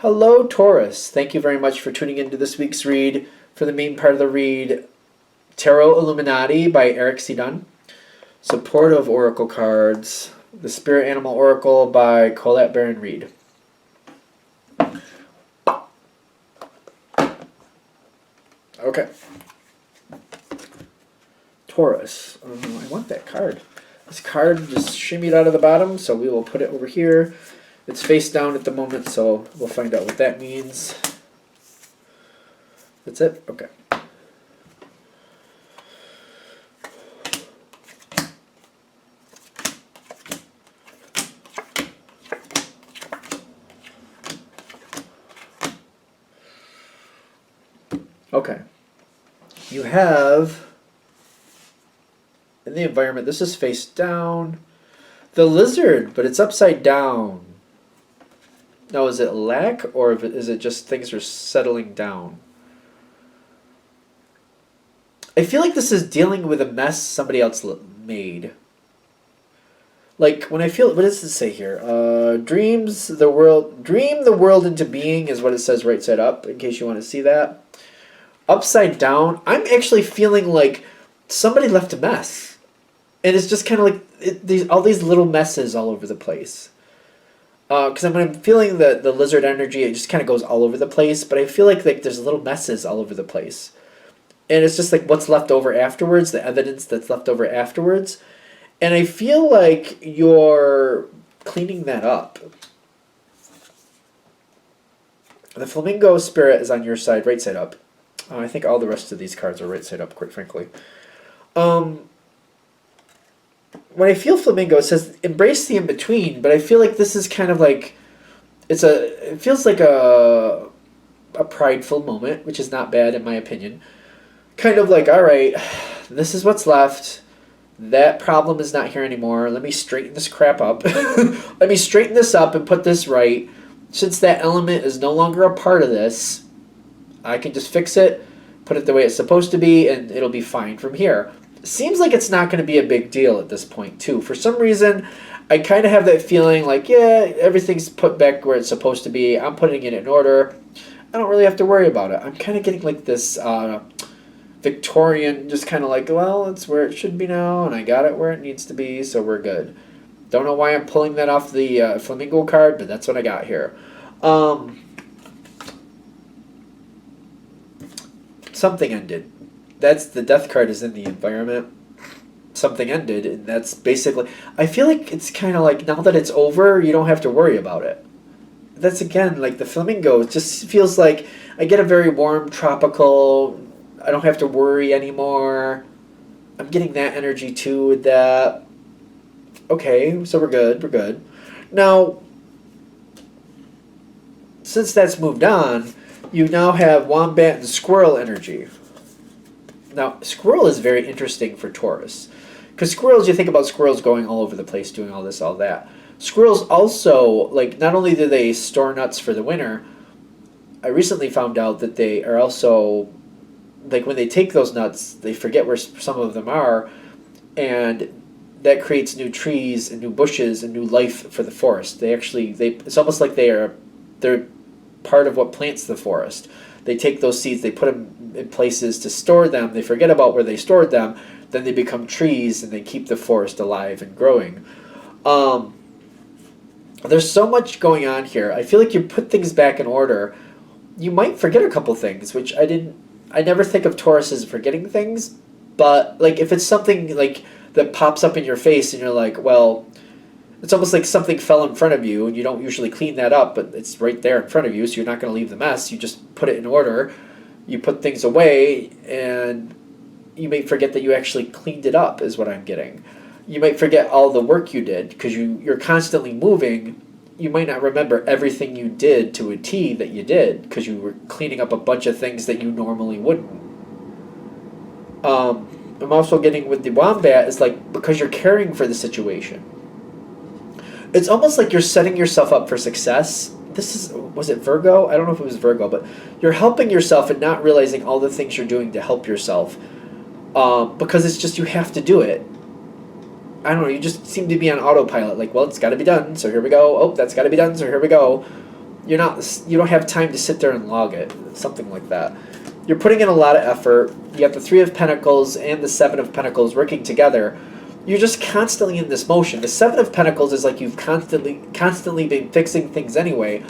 Hello, Taurus. Thank you very much for tuning into this week's read. For the main part of the read, Tarot Illuminati by Eric C. Dunn. Supportive Oracle cards. The Spirit Animal Oracle by Colette Baron Reed. Okay. Taurus. I want that card. This card just shimmied out of the bottom, so we will put it over here. It's face down at the moment, so we'll find out what that means. That's it? Okay. Okay. You have, in the environment, this is face down. The lizard, but it's upside down. Now, is it lack, or is it just things are settling down? I feel like this is dealing with a mess somebody else made. Like, when I feel, what does it say here? Dream the world into being is what it says right side up, in case you want to see that. Upside down, I'm actually feeling like somebody left a mess. And it's just kind of like all these little messes all over the place. Because I'm feeling the lizard energy, it just kind of goes all over the place, but I feel like there's little messes all over the place. And it's just like what's left over afterwards, the evidence that's left over afterwards. And I feel like you're cleaning that up. The flamingo spirit is on your side, right side up. I think all the rest of these cards are right side up, quite frankly. When I feel flamingo, it says embrace the in-between, but I feel like this is kind of like, it feels like a prideful moment, which is not bad in my opinion. Kind of like, all right, this is what's left. That problem is not here anymore. Let me straighten this crap up. Let me straighten this up and put this right. Since that element is no longer a part of this, I can just fix it, put it the way it's supposed to be, and it'll be fine from here. Seems like it's not going to be a big deal at this point, too. For some reason, I kind of have that feeling like, yeah, everything's put back where it's supposed to be. I'm putting it in order. I don't really have to worry about it. I'm kind of getting like this Victorian, just kind of like, well, it's where it should be now, and I got it where it needs to be, so we're good. Don't know why I'm pulling that off the Flamingo card, but that's what I got here. Something ended. That's the death card is in the environment. Something ended, and that's basically, I feel like it's kind of like now that it's over, you don't have to worry about it. That's again like the flamingo. It just feels like I get a very warm tropical, I don't have to worry anymore. I'm getting that energy too with that. Okay, so we're good. Now, since that's moved on, you now have wombat and squirrel energy. Now, squirrel is very interesting for Taurus. Because squirrels, you think about squirrels going all over the place, doing all this, all that. Squirrels also, like, not only do they store nuts for the winter, I recently found out that they are also, like, when they take those nuts, they forget where some of them are, and that creates new trees and new bushes and new life for the forest. It's almost like they're part of what plants the forest. They take those seeds, they put them in places to store them, they forget about where they stored them, then they become trees and they keep the forest alive and growing. There's so much going on here. I feel like you put things back in order. You might forget a couple things, which I never think of Taurus as forgetting things, but like if it's something like that pops up in your face and you're like, well, it's almost like something fell in front of you and you don't usually clean that up, but it's right there in front of you, so you're not going to leave the mess. You just put it in order. You put things away, and you may forget that you actually cleaned it up, is what I'm getting. You might forget all the work you did because you're constantly moving. You might not remember everything you did to a T that you did because you were cleaning up a bunch of things that you normally wouldn't. I'm also getting with the wombat is like because you're caring for the situation. It's almost like you're setting yourself up for success. Was it Virgo? I don't know if it was Virgo, but you're helping yourself and not realizing all the things you're doing to help yourself. Because it's just you have to do it. I don't know, you just seem to be on autopilot. Like, well, it's got to be done, so here we go. Oh, that's got to be done, so here we go. You don't have time to sit there and log it, something like that. You're putting in a lot of effort. You have the Three of Pentacles and the Seven of Pentacles working together. You're just constantly in this motion. The Seven of Pentacles is like you've constantly been fixing things anyway.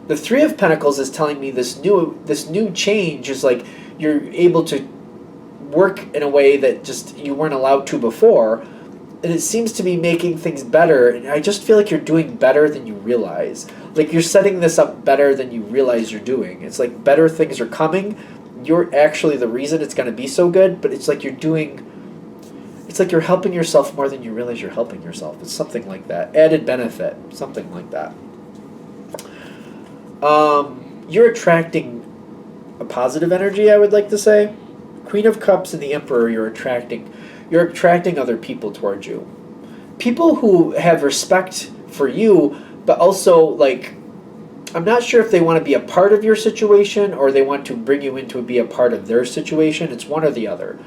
The Three of Pentacles is telling me this new change is like you're able to work in a way that just you weren't allowed to before, and it seems to be making things better. And I just feel like you're doing better than you realize. Like you're setting this up better than you realize you're doing. It's like better things are coming. You're actually the reason it's going to be so good, but it's like it's like you're helping yourself more than you realize you're helping yourself. It's something like that. Added benefit, something like that. You're attracting a positive energy, I would like to say. Queen of Cups and the Emperor, you're attracting other people towards you. People who have respect for you, but also, like, I'm not sure if they want to be a part of your situation or they want to bring you into be a part of their situation. It's one or the other.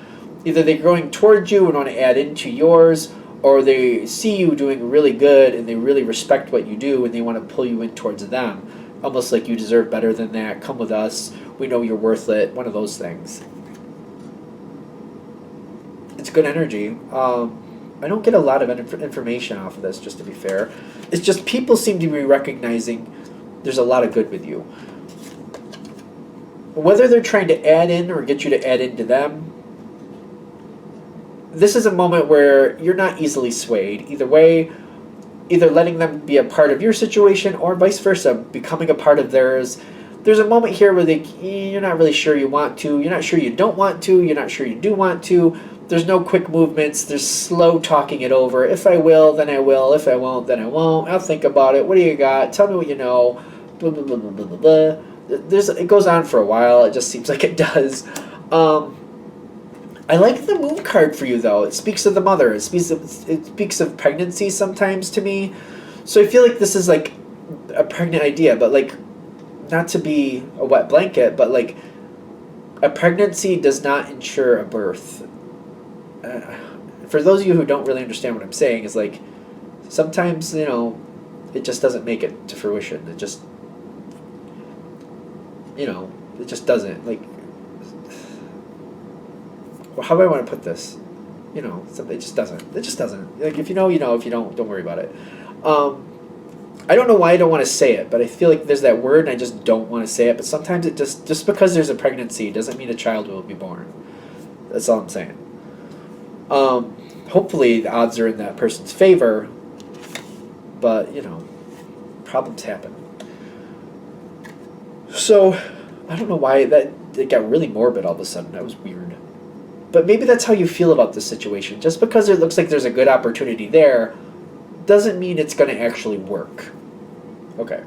Either they're going towards you and want to add into yours, or they see you doing really good and they really respect what you do and they want to pull you in towards them. Almost like you deserve better than that. Come with us. We know you're worth it. One of those things. It's good energy. I don't get a lot of information off of this, just to be fair. It's just people seem to be recognizing there's a lot of good with you. Whether they're trying to add in or get you to add into them, this is a moment where you're not easily swayed. Either way, either letting them be a part of your situation or vice versa, becoming a part of theirs. There's a moment here where you're not really sure you want to, you're not sure you don't want to, you're not sure you do want to. There's no quick movements, there's slow talking it over. If I will, then I will. If I won't, then I won't. I'll think about it. What do you got? Tell me what you know. Blah, blah, blah, blah, blah, blah, blah. It goes on for a while. It just seems like it does. I like the Moon card for you, though. It speaks of the mother. It speaks of pregnancy sometimes to me. So I feel like this is like a pregnant idea, but like, not to be a wet blanket, but like, a pregnancy does not ensure a birth. For those of you who don't really understand what I'm saying, is like, sometimes, it just doesn't make it to fruition. It just, it just doesn't. Like, how do I want to put this? It just doesn't. It just doesn't. Like, if you know, you know. If you don't worry about it. I don't know why I don't want to say it, but I feel like there's that word and I just don't want to say it. But sometimes it just because there's a pregnancy doesn't mean a child will be born. That's all I'm saying. Hopefully the odds are in that person's favor, but, problems happen. So, I don't know why it got really morbid all of a sudden. That was weird. But maybe that's how you feel about this situation. Just because it looks like there's a good opportunity there doesn't mean it's going to actually work. Okay.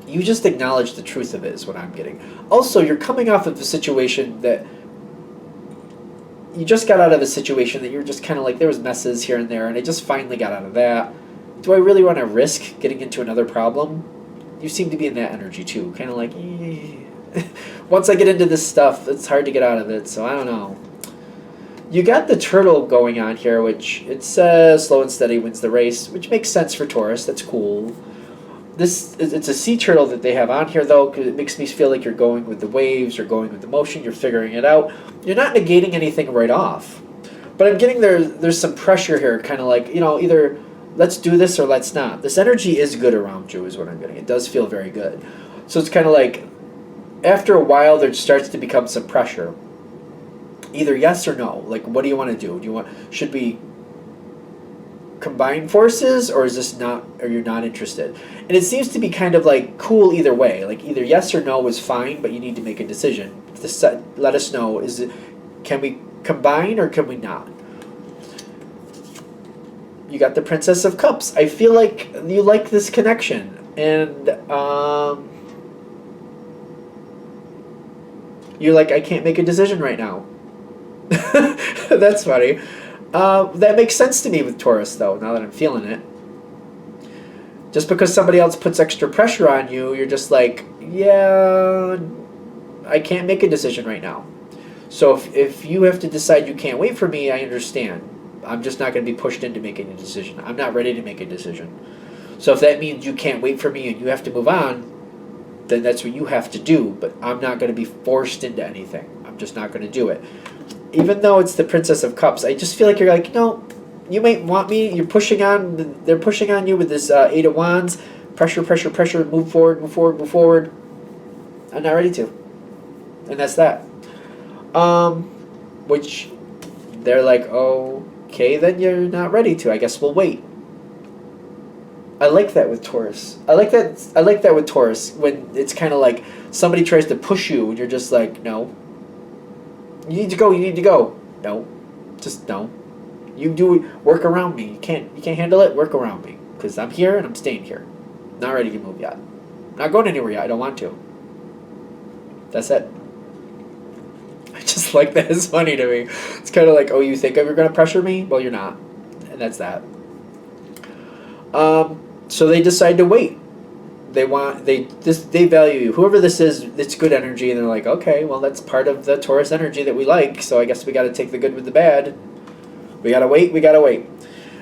You just acknowledge the truth of it is what I'm getting. Also, you're coming off of a situation that you just got out of a situation that you're just kind of like, there was messes here and there, and I just finally got out of that. Do I really want to risk getting into another problem? You seem to be in that energy too. Kind of like, once I get into this stuff, it's hard to get out of it, so I don't know. You got the turtle going on here, which it says slow and steady wins the race, which makes sense for Taurus. That's cool. It's a sea turtle that they have on here, though, because it makes me feel like you're going with the waves, you're going with the motion, you're figuring it out. You're not negating anything right off. But I'm getting there's some pressure here, kind of like, either let's do this or let's not. This energy is good around you, is what I'm getting. It does feel very good. So it's kind of like, after a while, there starts to become some pressure. Either yes or no. Like, what do you want to do? Should we combine forces, or is this not, or you're not interested? And it seems to be kind of like cool either way. Like, either yes or no is fine, but you need to make a decision. Let us know, can we combine or can we not? You got the Princess of Cups. I feel like you like this connection, and you're like, I can't make a decision right now. That's funny. That makes sense to me with Taurus, though, now that I'm feeling it. Just because somebody else puts extra pressure on you, you're just like, yeah, I can't make a decision right now. So if you have to decide you can't wait for me, I understand. I'm just not going to be pushed into making a decision. I'm not ready to make a decision. So if that means you can't wait for me and you have to move on, then that's what you have to do. But I'm not going to be forced into anything. I'm just not going to do it. Even though it's the Princess of Cups, I just feel like you're like, no, you might want me. You're pushing on. They're pushing on you with this Eight of Wands. Pressure, pressure, pressure. Move forward, move forward, move forward. I'm not ready to. And that's that. Which they're like, okay, then you're not ready to. I guess we'll wait. I like that with Taurus. I like that with Taurus when it's kind of like somebody tries to push you and you're just like, no. You need to go. You need to go. No, just no. You do work around me. You can't handle it. Work around me because I'm here and I'm staying here. Not ready to move yet. Not going anywhere yet. I don't want to. That's it. I just like that. It's funny to me. It's kind of like, oh, you think you're going to pressure me? Well, you're not. And that's that. So they decide to wait. They value you. Whoever this is, it's good energy. And they're like, okay, well, that's part of the Taurus energy that we like. So I guess we got to take the good with the bad. We got to wait. We got to wait.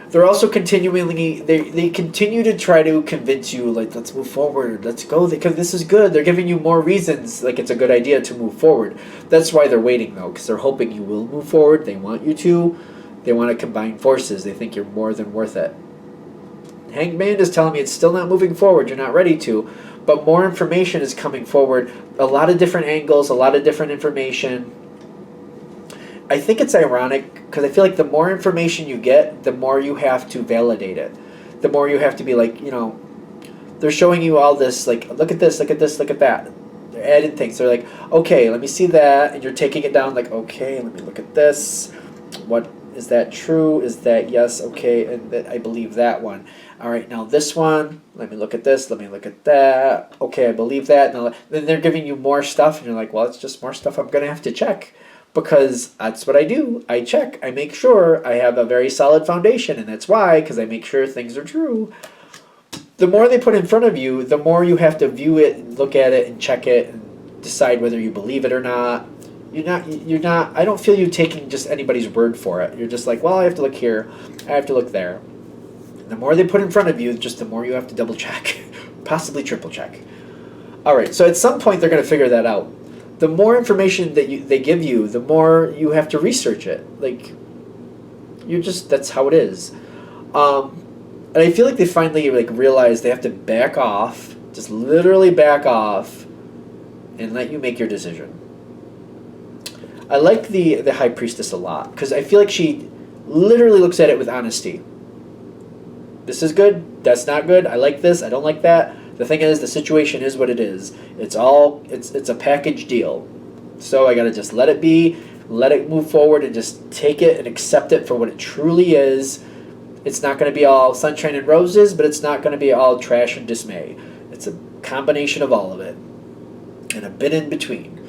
They're also continually, they continue to try to convince you, like, let's move forward, let's go, because this is good. They're giving you more reasons, like it's a good idea to move forward. That's why they're waiting, though, because they're hoping you will move forward. They want you to. They want to combine forces. They think you're more than worth it. Hanged Man is telling me it's still not moving forward. You're not ready to. But more information is coming forward. A lot of different angles, a lot of different information. I think it's ironic because I feel like the more information you get, the more you have to validate it. The more you have to be like, they're showing you all this, like, look at this, look at this, look at that. They're adding things. They're like, okay, let me see that. And you're taking it down like, okay, let me look at this. What is that true? Is that yes? Okay, and I believe that one. All right, now this one, let me look at this, let me look at that. Okay, I believe that. Now, then they're giving you more stuff, and you're like, well, it's just more stuff I'm going to have to check. Because that's what I do. I check. I make sure I have a very solid foundation. And that's why, because I make sure things are true. The more they put in front of you, the more you have to view it and look at it and check it and decide whether you believe it or not. You're not, I don't feel you taking just anybody's word for it. You're just like, well, I have to look here. I have to look there. And the more they put in front of you, just the more you have to double check. Possibly triple check. All right, so at some point they're going to figure that out. The more information that they give you, the more you have to research it. Like, that's how it is. And I feel like they finally realize they have to back off, just literally back off, and let you make your decision. I like the High Priestess a lot, because I feel like she literally looks at it with honesty. This is good, that's not good, I like this, I don't like that. The thing is, the situation is what it is. It's a package deal. So I gotta just let it be, let it move forward, and just take it and accept it for what it truly is. It's not gonna be all sunshine and roses, but it's not gonna be all trash and dismay. It's a combination of all of it, and a bit in between.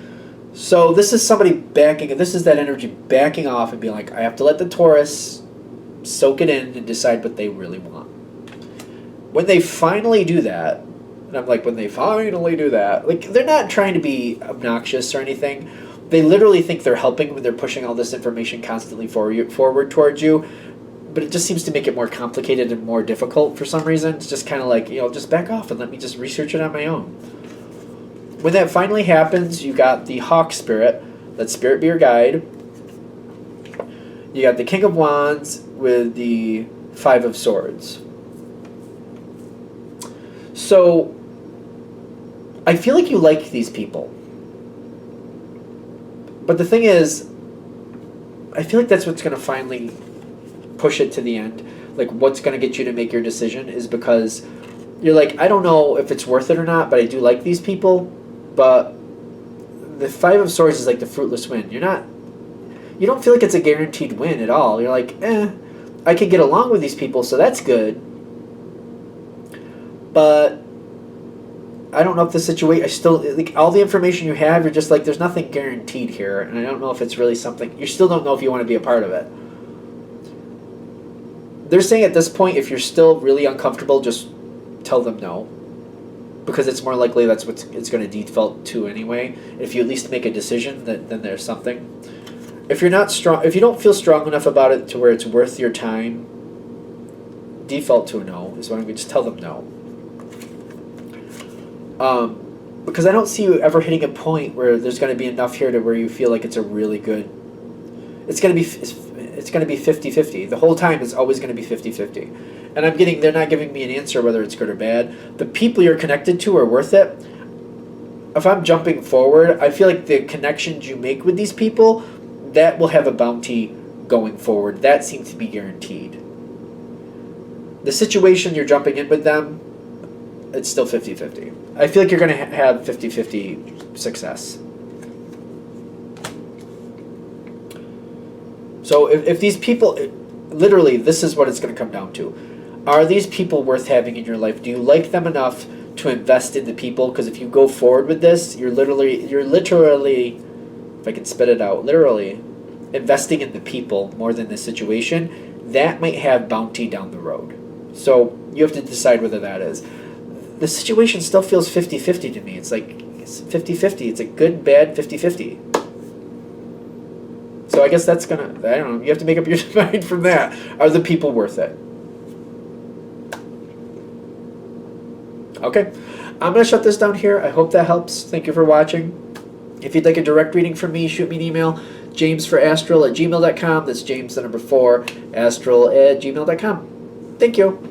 So this is somebody this is that energy backing off and being like, I have to let the Taurus soak it in and decide what they really want. When they finally do that, and I'm like, when they finally do that, like, they're not trying to be obnoxious or anything. They literally think they're helping when they're pushing all this information constantly forward towards you. But it just seems to make it more complicated and more difficult for some reason. It's just kind of like, just back off and let me just research it on my own. When that finally happens, you got the Hawk Spirit. Let Spirit be your guide. You got the King of Wands with the Five of Swords. So, I feel like you like these people. But the thing is, I feel like that's what's going to finally push it to the end. Like, what's going to get you to make your decision is because you're like, I don't know if it's worth it or not, but I do like these people. But the Five of Swords is like the fruitless win. You don't feel like it's a guaranteed win at all. You're like, I could get along with these people, so that's good. But I don't know if the situation, I still, like, all the information you have, you're just like, there's nothing guaranteed here, and I don't know if it's really something, you still don't know if you want to be a part of it. They're saying at this point, if you're still really uncomfortable, just tell them no. Because it's more likely that's what it's going to default to anyway. If you at least make a decision, then there's something. If you're not strong, if you don't feel strong enough about it to where it's worth your time, default to a no is what I'm going to just tell them no. because I don't see you ever hitting a point where there's going to be enough here to where you feel like it's a really good. It's going to be 50-50. The whole time it's always going to be 50-50. And they're not giving me an answer whether it's good or bad. The people you're connected to are worth it. If I'm jumping forward, I feel like the connections you make with these people, that will have a bounty going forward. That seems to be guaranteed. The situation you're jumping in with them, it's still 50-50. I feel like you're going to have 50-50 success. So if these people, literally, this is what it's going to come down to. Are these people worth having in your life? Do you like them enough to invest in the people? Because if you go forward with this, you're literally, if I can spit it out, literally investing in the people more than the situation. That might have bounty down the road. So you have to decide whether that is. The situation still feels 50-50 to me. It's like, it's 50-50. It's a good, bad 50-50. So I guess that's I don't know, you have to make up your mind from that. Are the people worth it? Okay. I'm going to shut this down here. I hope that helps. Thank you for watching. If you'd like a direct reading from me, shoot me an email, jamesforastral@gmail.com. That's James, the number 4, astral@gmail.com. Thank you.